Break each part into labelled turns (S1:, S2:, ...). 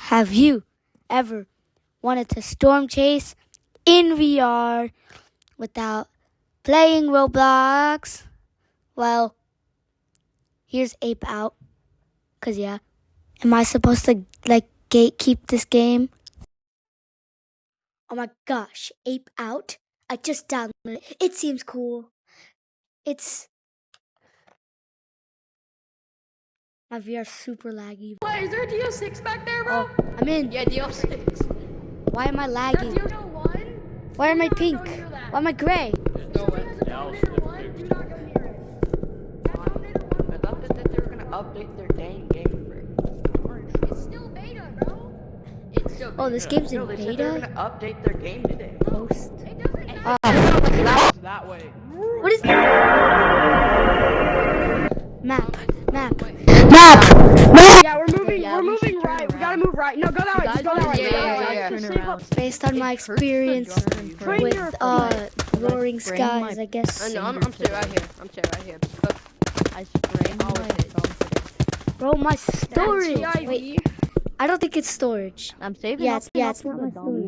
S1: Have you ever wanted to storm chase in VR without playing Roblox? Well, here's Ape Out. 'Cause yeah, am I supposed to gatekeep this game? Oh my gosh, Ape Out. I just downloaded it. It seems cool. My VR's super laggy.
S2: Wait, is there a DO6 back there, bro?
S1: Oh, I'm in.
S2: Yeah, DO6.
S1: Why am I lagging?
S2: Is there DO1?
S1: Why am I pink? Why am I gray?
S2: No way. I thought that they were gonna update their dang game. It's still beta, bro. It's still beta.
S1: Oh, this game's in
S2: No, they said they were
S1: beta?
S2: gonna update their game today.
S1: Post.
S2: It doesn't.
S3: That way.
S1: What is map?
S4: Yeah, we're moving right. We gotta move right. No, go that way. Just go that way.
S2: Yeah.
S1: Based on my experience with roaring skies, I guess.
S2: I know, I'm sitting right here.
S3: I sprained my thumb.
S1: Bro, my storage. Wait, I don't think it's storage.
S3: I'm saving
S1: Yeah,
S3: up
S1: it's
S3: for
S1: not
S3: the
S1: my storage.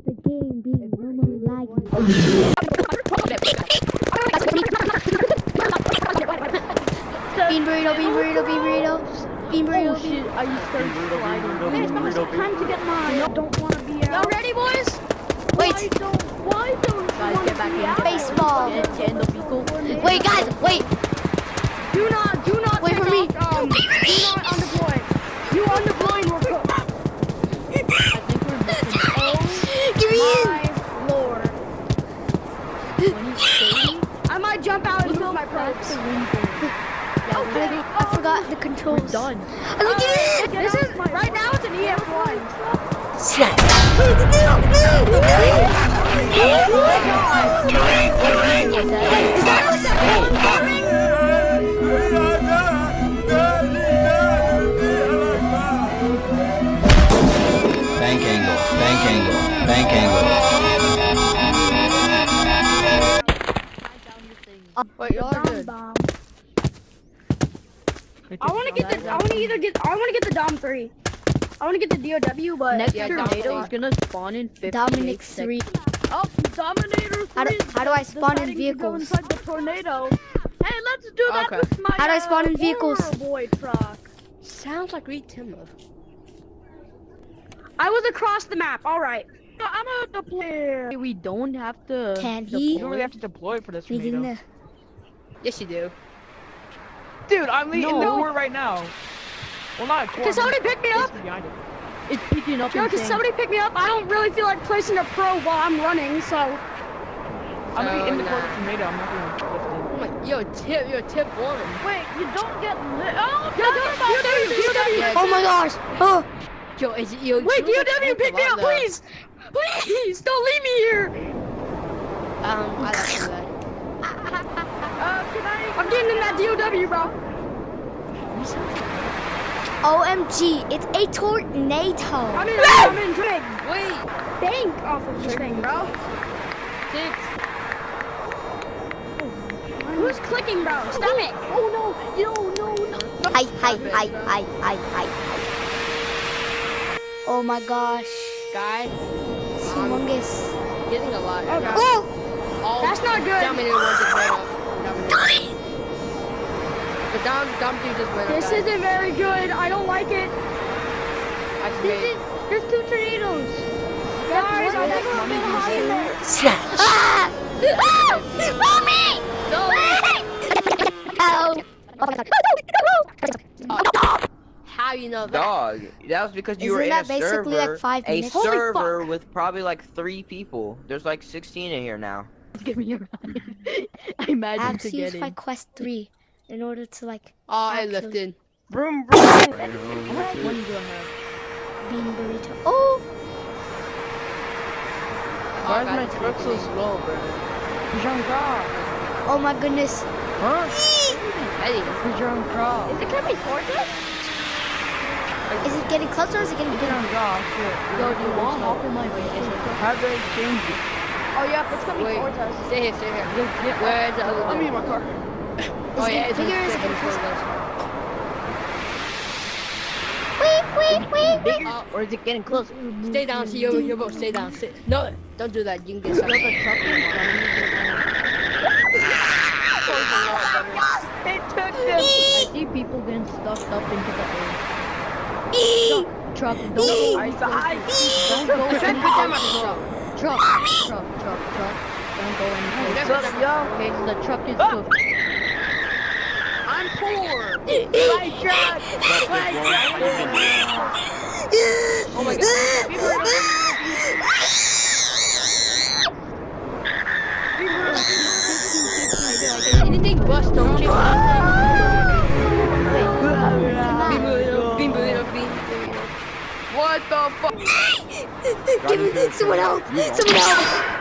S1: The game being normally laggy. Bean burrito.
S3: Oh shit, I used to sliding.
S4: Time to get mine. I don't want to be out.
S2: Y'all ready, boys?
S1: Wait,
S4: Why don't you
S3: Guys,
S4: want
S3: get
S4: to
S3: back
S4: be
S3: in.
S4: out?
S1: baseball.
S3: Get in the vehicle.
S1: Wait, guys, wait.
S4: Do not
S1: Wait
S4: take
S1: for me.
S4: off, do not undeploy. You undeploy and we're cooked.
S3: I think we're missing.
S1: Give me in.
S4: My lord.
S3: When he's saving,
S4: I might jump out and lose my props.
S1: I forgot the controls.
S3: we're done.
S1: Look at it.
S4: This is right now. It's an EF1.
S5: Bank angle.
S2: Wait, y'all are good.
S4: I want to get the Dom 3. I want to get the DOW, but
S3: Next
S2: Yeah,
S3: tornado is gonna spawn in 58
S1: Dominic
S3: seconds.
S1: 3.
S4: Oh, Dominator 3.
S1: How do I spawn in
S4: deciding to go
S1: vehicles?
S4: inside the tornado. Hey, let's do that
S2: Okay.
S4: with my
S1: How do I spawn in vehicles?
S4: Horror Boy truck.
S2: Sounds like Reed Timber.
S4: I was across the map. All right. I'm a player.
S3: Hey, we don't have to.
S1: Can
S3: deploy.
S1: he?
S3: You don't really have to deploy for this tornado.
S2: Yes, you do.
S3: Dude, I'm in the
S4: No.
S3: court right now. Well, not a court.
S4: Can somebody pick me up?
S3: Behind it. It's picking up.
S4: Yo, can somebody pick me up? I don't really feel like placing a pro while I'm running, so.
S3: I'm gonna be in the
S2: So,
S3: court
S2: nah.
S3: with tornado. I'm not gonna lift
S2: Oh my, yo, tip one.
S4: Wait, you don't get lit. Oh, DOW.
S1: Oh my gosh. Oh,
S2: Yo, is it yo?
S4: Wait,
S2: you look
S4: DOW,
S2: like
S4: pick me up,
S2: Angelina.
S4: please. Please, don't leave me here.
S2: I like that.
S4: I'm getting in that DOW, bro.
S1: OMG, it's a tornado.
S4: I'm in drink.
S2: Wait,
S4: Bank off of this thing, bro.
S2: 6.
S4: Who's clicking, bro? Stop it. Oh no.
S1: Hi. Oh my gosh.
S2: Guys,
S1: Humongous.
S2: getting a lot.
S1: Oh!
S2: All
S4: That's not good.
S2: Dominator one just went up. Dominator. The Dom dude just went up.
S4: This
S2: guys.
S4: isn't very good. I don't like it.
S2: I just made.
S4: There's 2 tornadoes. Guys, I think I'm behind there.
S1: Ah! Ah! Mommy!
S2: No.
S1: Oh! Oh my god.
S2: How you know that?
S6: Dog, that was because you were
S1: Isn't
S6: in
S1: that
S6: a
S1: basically
S6: server,
S1: like 5
S6: a
S1: minutes?
S4: Holy
S6: server with probably like 3 people. There's like 16 in here now.
S3: Give me a ride. I imagine
S1: I have
S3: to
S1: to
S3: get
S1: use my
S3: in.
S1: quest 3 in order to like
S2: Oh, I
S1: actually-
S2: lifted.
S6: Broom,
S3: How much money do I have?
S1: bean burrito. Oh!
S3: Why is
S2: God,
S3: my
S2: it's
S3: truck so
S2: lifting.
S3: slow, bro?
S1: Oh my goodness.
S3: Huh?
S2: Eddie,
S4: Is it coming towards us?
S1: Is it getting closer or is it getting bigger?
S3: Yo, do you want hop in my vehicle? How do I change it?
S4: Oh yeah, it's coming
S2: wait.
S4: towards us.
S2: Stay here. Where's the other
S3: I'm
S2: dude?
S3: in my car.
S2: Oh yeah,
S1: it
S2: it's
S1: bigger? Is it
S2: getting
S1: getting closer?
S2: closer.
S1: Wait.
S2: bigger or is it getting closer? Stay down, so you both stay down. No, don't do that. You can get stuck.
S3: They took them. I see people getting stuffed up into the air. Truck, don't go. Don't go.
S2: Put them on the truck.
S3: Truck. Don't go anywhere.
S2: What's up, yo?
S3: Okay, so the truck is cooked.
S2: I'm poor.
S3: My truck!
S2: Oh my god. Anything bust, don't you? What the fuck?
S1: Give me someone else. Someone else.